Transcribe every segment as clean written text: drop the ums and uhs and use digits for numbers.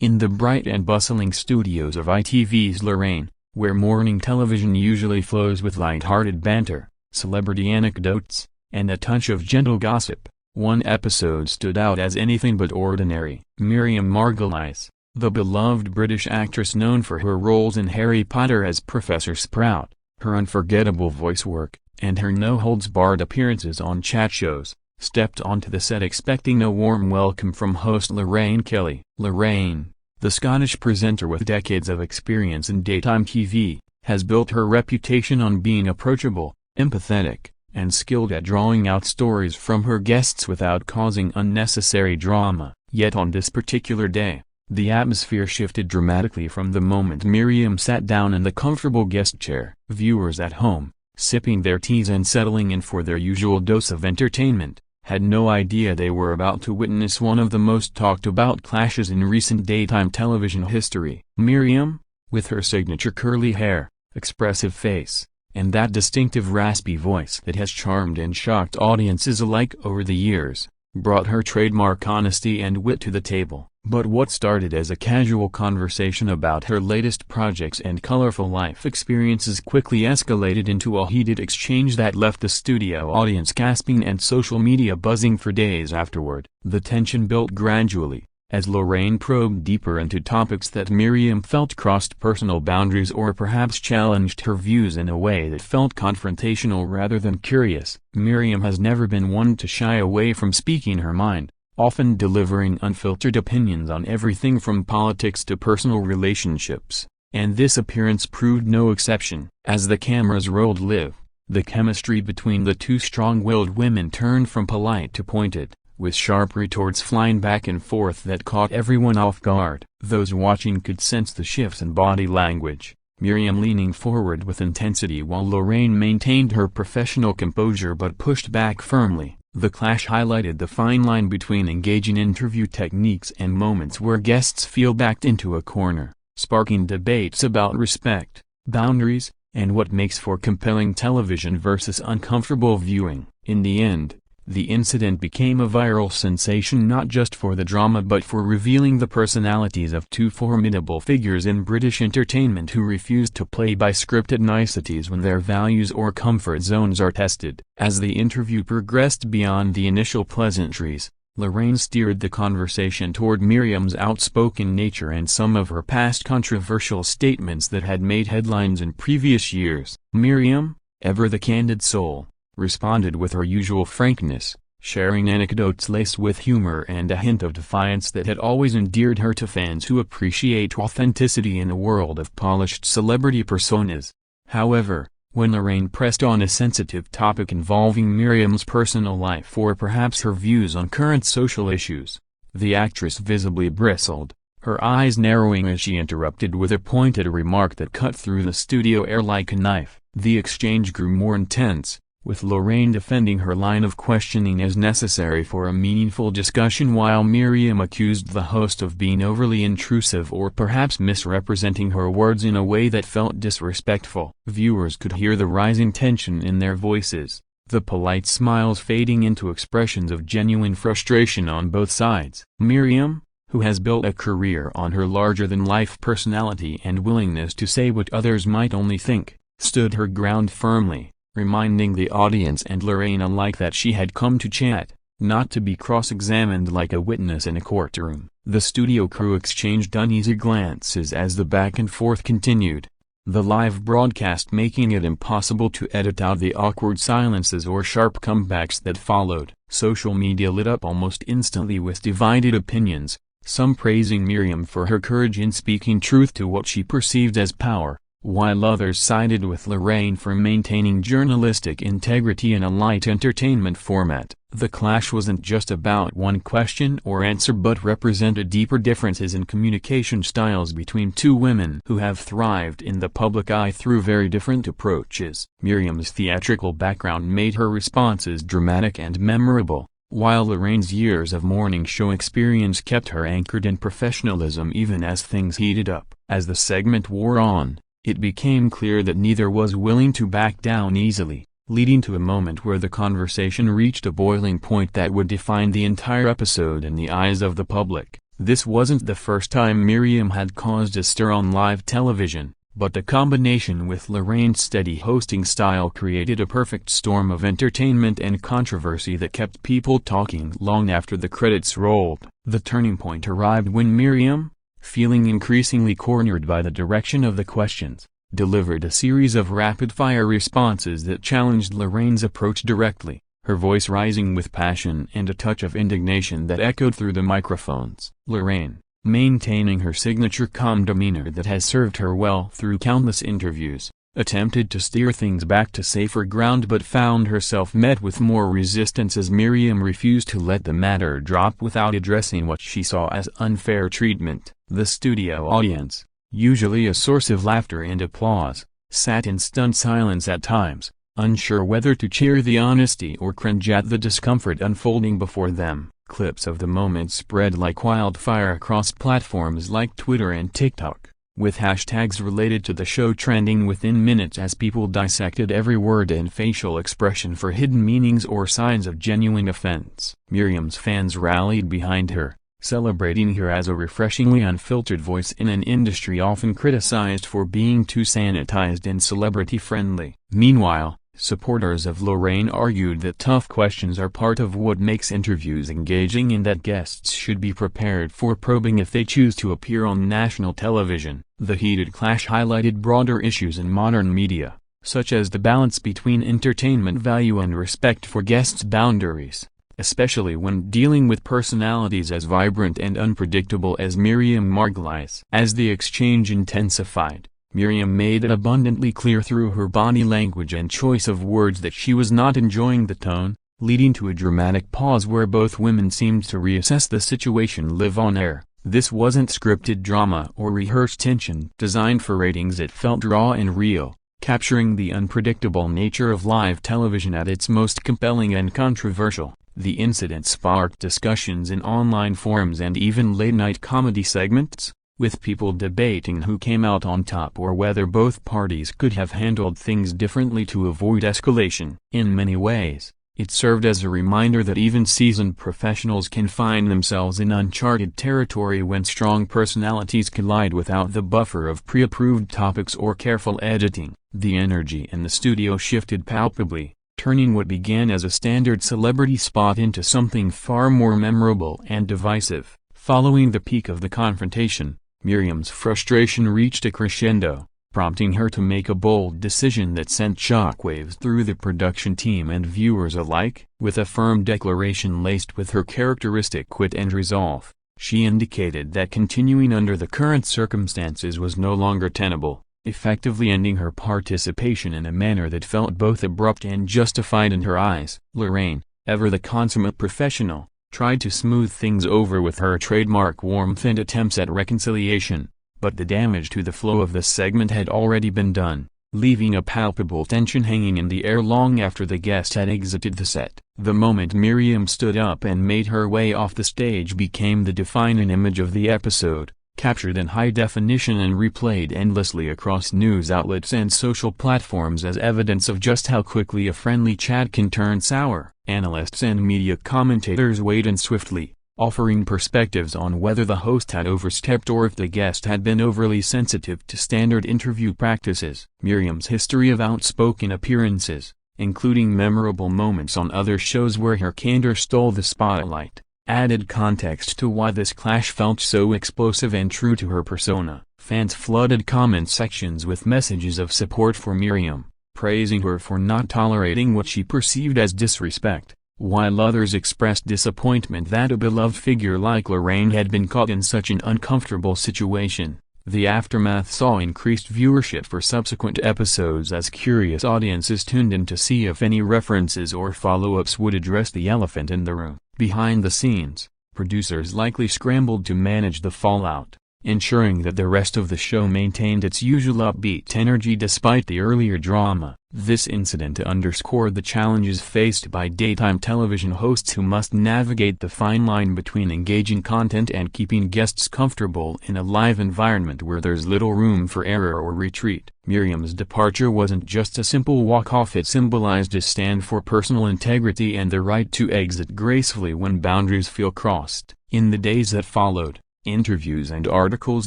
In the bright and bustling studios of ITV's Lorraine, where morning television usually flows with light-hearted banter, celebrity anecdotes, and a touch of gentle gossip, one episode stood out as anything but ordinary. Miriam Margolyes, the beloved British actress known for her roles in Harry Potter as Professor Sprout, her unforgettable voice work, and her no-holds-barred appearances on chat shows, stepped onto the set expecting a warm welcome from host Lorraine Kelly. Lorraine, the Scottish presenter with decades of experience in daytime TV, has built her reputation on being approachable, empathetic, and skilled at drawing out stories from her guests without causing unnecessary drama. Yet on this particular day, the atmosphere shifted dramatically from the moment Miriam sat down in the comfortable guest chair. Viewers at home, sipping their teas and settling in for their usual dose of entertainment, had no idea they were about to witness one of the most talked-about clashes in recent daytime television history. Miriam, with her signature curly hair, expressive face, and that distinctive raspy voice that has charmed and shocked audiences alike over the years, brought her trademark honesty and wit to the table. But what started as a casual conversation about her latest projects and colorful life experiences quickly escalated into a heated exchange that left the studio audience gasping and social media buzzing for days afterward. The tension built gradually, as Lorraine probed deeper into topics that Miriam felt crossed personal boundaries or perhaps challenged her views in a way that felt confrontational rather than curious. Miriam has never been one to shy away from speaking her mind, often delivering unfiltered opinions on everything from politics to personal relationships, and this appearance proved no exception. As the cameras rolled live, the chemistry between the two strong-willed women turned from polite to pointed, with sharp retorts flying back and forth that caught everyone off guard. Those watching could sense the shifts in body language, Miriam leaning forward with intensity while Lorraine maintained her professional composure but pushed back firmly. The clash highlighted the fine line between engaging interview techniques and moments where guests feel backed into a corner, sparking debates about respect, boundaries, and what makes for compelling television versus uncomfortable viewing. In the end, the incident became a viral sensation not just for the drama but for revealing the personalities of two formidable figures in British entertainment who refused to play by scripted niceties when their values or comfort zones are tested. As the interview progressed beyond the initial pleasantries, Lorraine steered the conversation toward Miriam's outspoken nature and some of her past controversial statements that had made headlines in previous years. Miriam, ever the candid soul, responded with her usual frankness, sharing anecdotes laced with humor and a hint of defiance that had always endeared her to fans who appreciate authenticity in a world of polished celebrity personas. However, when Lorraine pressed on a sensitive topic involving Miriam's personal life or perhaps her views on current social issues, the actress visibly bristled, her eyes narrowing as she interrupted with a pointed remark that cut through the studio air like a knife. The exchange grew more intense, with Lorraine defending her line of questioning as necessary for a meaningful discussion while Miriam accused the host of being overly intrusive or perhaps misrepresenting her words in a way that felt disrespectful. Viewers could hear the rising tension in their voices, the polite smiles fading into expressions of genuine frustration on both sides. Miriam, who has built a career on her larger-than-life personality and willingness to say what others might only think, stood her ground firmly, reminding the audience and Lorraine alike that she had come to chat, not to be cross-examined like a witness in a courtroom. The studio crew exchanged uneasy glances as the back-and-forth continued, the live broadcast making it impossible to edit out the awkward silences or sharp comebacks that followed. Social media lit up almost instantly with divided opinions, some praising Miriam for her courage in speaking truth to what she perceived as power, while others sided with Lorraine for maintaining journalistic integrity in a light entertainment format. The clash wasn't just about one question or answer but represented deeper differences in communication styles between two women who have thrived in the public eye through very different approaches. Miriam's theatrical background made her responses dramatic and memorable, while Lorraine's years of morning show experience kept her anchored in professionalism even as things heated up. As the segment wore on, it became clear that neither was willing to back down easily, leading to a moment where the conversation reached a boiling point that would define the entire episode in the eyes of the public. This wasn't the first time Miriam had caused a stir on live television, but the combination with Lorraine's steady hosting style created a perfect storm of entertainment and controversy that kept people talking long after the credits rolled. The turning point arrived when Miriam, feeling increasingly cornered by the direction of the questions, delivered a series of rapid-fire responses that challenged Lorraine's approach directly, her voice rising with passion and a touch of indignation that echoed through the microphones. Lorraine, maintaining her signature calm demeanor that has served her well through countless interviews, attempted to steer things back to safer ground but found herself met with more resistance as Miriam refused to let the matter drop without addressing what she saw as unfair treatment. The studio audience, usually a source of laughter and applause, sat in stunned silence at times, unsure whether to cheer the honesty or cringe at the discomfort unfolding before them. Clips of the moment spread like wildfire across platforms like Twitter and TikTok, with hashtags related to the show trending within minutes as people dissected every word and facial expression for hidden meanings or signs of genuine offense. Miriam's fans rallied behind her, celebrating her as a refreshingly unfiltered voice in an industry often criticized for being too sanitized and celebrity-friendly. Meanwhile, supporters of Lorraine argued that tough questions are part of what makes interviews engaging and that guests should be prepared for probing if they choose to appear on national television. The heated clash highlighted broader issues in modern media, such as the balance between entertainment value and respect for guests' boundaries, especially when dealing with personalities as vibrant and unpredictable as Miriam Margolyes. As the exchange intensified, Miriam made it abundantly clear through her body language and choice of words that she was not enjoying the tone, leading to a dramatic pause where both women seemed to reassess the situation live on air. This wasn't scripted drama or rehearsed tension designed for ratings. It felt raw and real, capturing the unpredictable nature of live television at its most compelling and controversial. The incident sparked discussions in online forums and even late-night comedy segments, with people debating who came out on top or whether both parties could have handled things differently to avoid escalation. In many ways, it served as a reminder that even seasoned professionals can find themselves in uncharted territory when strong personalities collide without the buffer of pre-approved topics or careful editing. The energy in the studio shifted palpably, turning what began as a standard celebrity spot into something far more memorable and divisive. Following the peak of the confrontation, Miriam's frustration reached a crescendo, prompting her to make a bold decision that sent shockwaves through the production team and viewers alike. With a firm declaration laced with her characteristic wit and resolve, she indicated that continuing under the current circumstances was no longer tenable, effectively ending her participation in a manner that felt both abrupt and justified in her eyes. Lorraine, ever the consummate professional, tried to smooth things over with her trademark warmth and attempts at reconciliation, but the damage to the flow of the segment had already been done, leaving a palpable tension hanging in the air long after the guest had exited the set. The moment Miriam stood up and made her way off the stage became the defining image of the episode, captured in high definition and replayed endlessly across news outlets and social platforms as evidence of just how quickly a friendly chat can turn sour. Analysts and media commentators weighed in swiftly, offering perspectives on whether the host had overstepped or if the guest had been overly sensitive to standard interview practices. Miriam's history of outspoken appearances, including memorable moments on other shows where her candor stole the spotlight, added context to why this clash felt so explosive and true to her persona. Fans flooded comment sections with messages of support for Miriam, praising her for not tolerating what she perceived as disrespect, while others expressed disappointment that a beloved figure like Lorraine had been caught in such an uncomfortable situation. The aftermath saw increased viewership for subsequent episodes as curious audiences tuned in to see if any references or follow-ups would address the elephant in the room. Behind the scenes, producers likely scrambled to manage the fallout, ensuring that the rest of the show maintained its usual upbeat energy despite the earlier drama. This incident underscored the challenges faced by daytime television hosts who must navigate the fine line between engaging content and keeping guests comfortable in a live environment where there's little room for error or retreat. Miriam's departure wasn't just a simple walk-off, it symbolized a stand for personal integrity and the right to exit gracefully when boundaries feel crossed. In the days that followed, Interviews and articles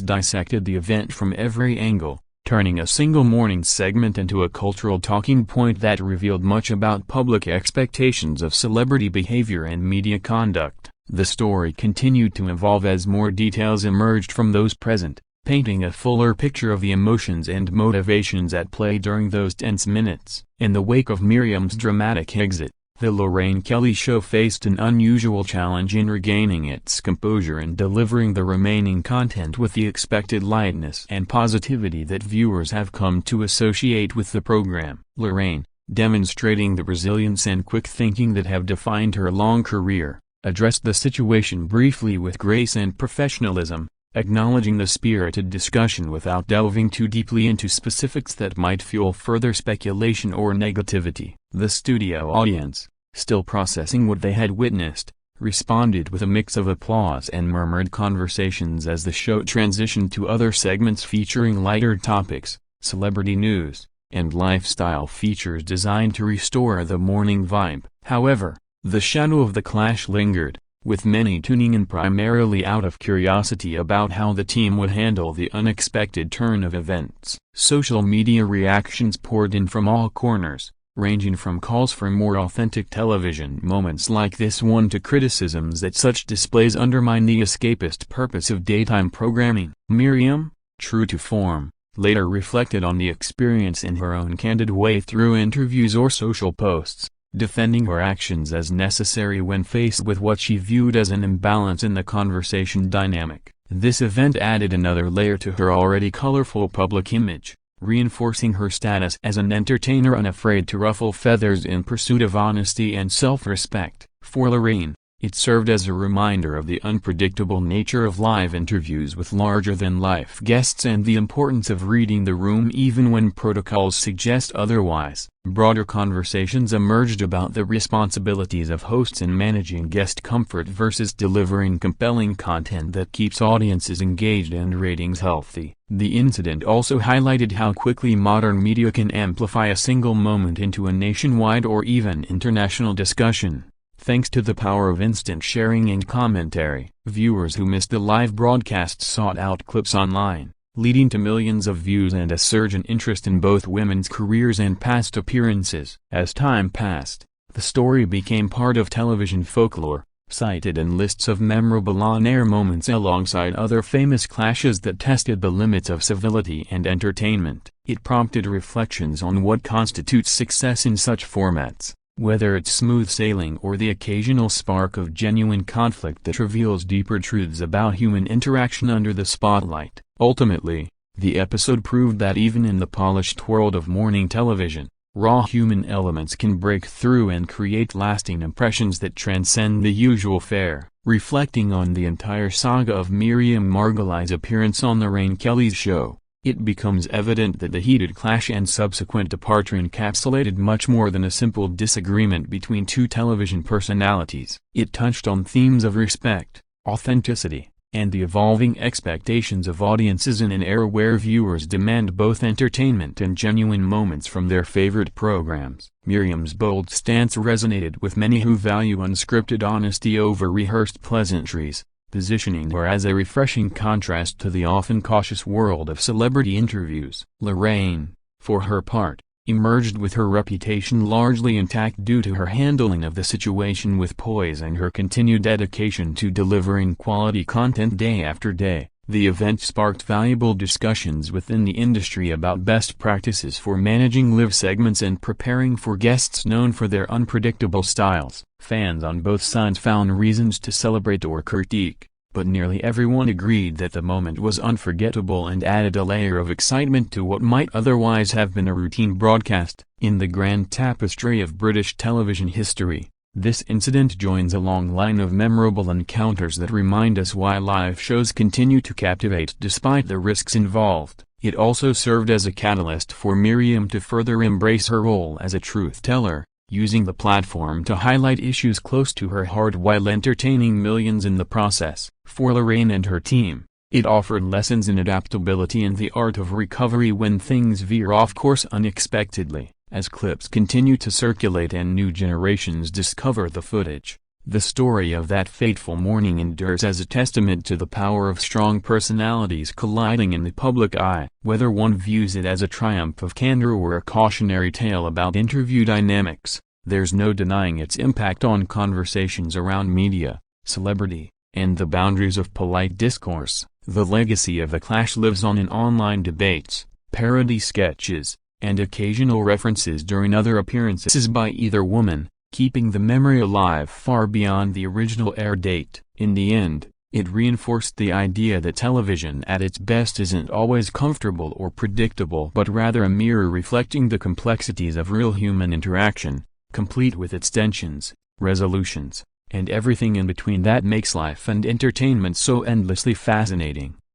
dissected the event from every angle, turning a single morning segment into a cultural talking point that revealed much about public expectations of celebrity behavior and media conduct. The story continued to evolve as more details emerged from those present, painting a fuller picture of the emotions and motivations at play during those tense minutes. In the wake of Miriam's dramatic exit, the Lorraine Kelly show faced an unusual challenge in regaining its composure and delivering the remaining content with the expected lightness and positivity that viewers have come to associate with the program. Lorraine, demonstrating the resilience and quick thinking that have defined her long career, addressed the situation briefly with grace and professionalism, acknowledging the spirited discussion without delving too deeply into specifics that might fuel further speculation or negativity. The studio audience, still processing what they had witnessed, responded with a mix of applause and murmured conversations as the show transitioned to other segments featuring lighter topics, celebrity news, and lifestyle features designed to restore the morning vibe. However, the shadow of the clash lingered, with many tuning in primarily out of curiosity about how the team would handle the unexpected turn of events. Social media reactions poured in from all corners, ranging from calls for more authentic television moments like this one to criticisms that such displays undermine the escapist purpose of daytime programming. Miriam, true to form, later reflected on the experience in her own candid way through interviews or social posts, defending her actions as necessary when faced with what she viewed as an imbalance in the conversation dynamic. This event added another layer to her already colorful public image, reinforcing her status as an entertainer unafraid to ruffle feathers in pursuit of honesty and self-respect. For Lorraine, it served as a reminder of the unpredictable nature of live interviews with larger-than-life guests and the importance of reading the room even when protocols suggest otherwise. Broader conversations emerged about the responsibilities of hosts in managing guest comfort versus delivering compelling content that keeps audiences engaged and ratings healthy. The incident also highlighted how quickly modern media can amplify a single moment into a nationwide or even international discussion. Thanks to the power of instant sharing and commentary, viewers who missed the live broadcast sought out clips online, leading to millions of views and a surge in interest in both women's careers and past appearances. As time passed, the story became part of television folklore, cited in lists of memorable on-air moments alongside other famous clashes that tested the limits of civility and entertainment. It prompted reflections on what constitutes success in such formats, whether it's smooth sailing or the occasional spark of genuine conflict that reveals deeper truths about human interaction under the spotlight. Ultimately, the episode proved that even in the polished world of morning television, raw human elements can break through and create lasting impressions that transcend the usual fare. Reflecting on the entire saga of Miriam Margolyes' appearance on Lorraine Kelly's show, it becomes evident that the heated clash and subsequent departure encapsulated much more than a simple disagreement between two television personalities. It touched on themes of respect, authenticity, and the evolving expectations of audiences in an era where viewers demand both entertainment and genuine moments from their favorite programs. Miriam's bold stance resonated with many who value unscripted honesty over rehearsed pleasantries, positioning her as a refreshing contrast to the often cautious world of celebrity interviews. Lorraine, for her part, emerged with her reputation largely intact due to her handling of the situation with poise and her continued dedication to delivering quality content day after day. The event sparked valuable discussions within the industry about best practices for managing live segments and preparing for guests known for their unpredictable styles. Fans on both sides found reasons to celebrate or critique, but nearly everyone agreed that the moment was unforgettable and added a layer of excitement to what might otherwise have been a routine broadcast. In the grand tapestry of British television history, this incident joins a long line of memorable encounters that remind us why live shows continue to captivate despite the risks involved. It also served as a catalyst for Miriam to further embrace her role as a truth-teller, using the platform to highlight issues close to her heart while entertaining millions in the process. For Lorraine and her team, it offered lessons in adaptability and the art of recovery when things veer off course unexpectedly. As clips continue to circulate and new generations discover the footage, The story of that fateful morning endures as a testament to the power of strong personalities colliding in the public eye. Whether one views it as a triumph of candor or a cautionary tale about interview dynamics, there's no denying its impact on conversations around media, celebrity, and the boundaries of polite discourse. The legacy of the clash lives on in online debates, parody sketches, and occasional references during other appearances by either woman, keeping the memory alive far beyond the original air date. In the end, it reinforced the idea that television at its best isn't always comfortable or predictable but rather a mirror reflecting the complexities of real human interaction, complete with its tensions, resolutions, and everything in between that makes life and entertainment so endlessly fascinating.